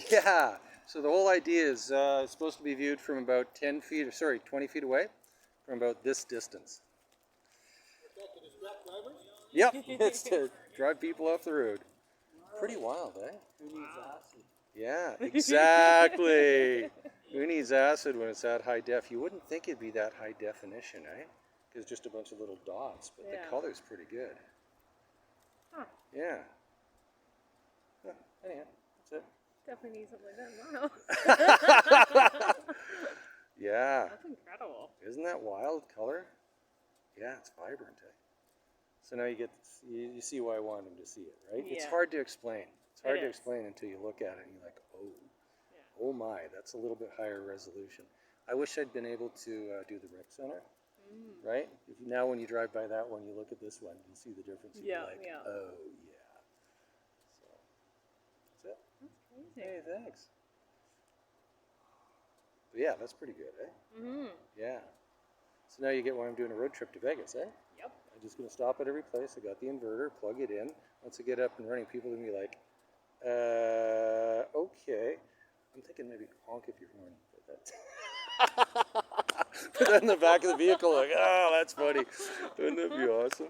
Yeah. So the whole idea is it's supposed to be viewed from about 10 feet, or sorry, 20 feet away, from about this distance. Yep, it's to drive people off the road. Pretty wild, eh? Who needs acid? Yeah, exactly. Who needs acid when it's that high def? You wouldn't think it'd be that high definition, eh? Because just a bunch of little dots, but the color's pretty good. Huh. Yeah. Anyhow, that's it. Definitely need something like that tomorrow. Yeah. That's incredible. Isn't that wild color? Yeah, it's vibrant, eh? So now you see why I wanted him to see it, right? Yeah. It's hard to explain. It's hard It to is. explain until you look at it and you're like, oh, Yeah. oh my, that's a little bit higher resolution. I wish I'd been able to do the rec center, right? Now when you drive by that one, you look at this one, you see the difference. You're like, oh yeah. So that's it. That's crazy. Hey, thanks. But yeah, that's pretty good, eh? Yeah. So now you get why I'm doing a road trip to Vegas, eh? Yep. I'm just going to stop at every place. I got the inverter, plug it in. Once I get up and running, people are going to be like, okay. I'm thinking maybe honk if you're horn. But that in the back of the vehicle, like, oh, that's funny. Wouldn't that be awesome?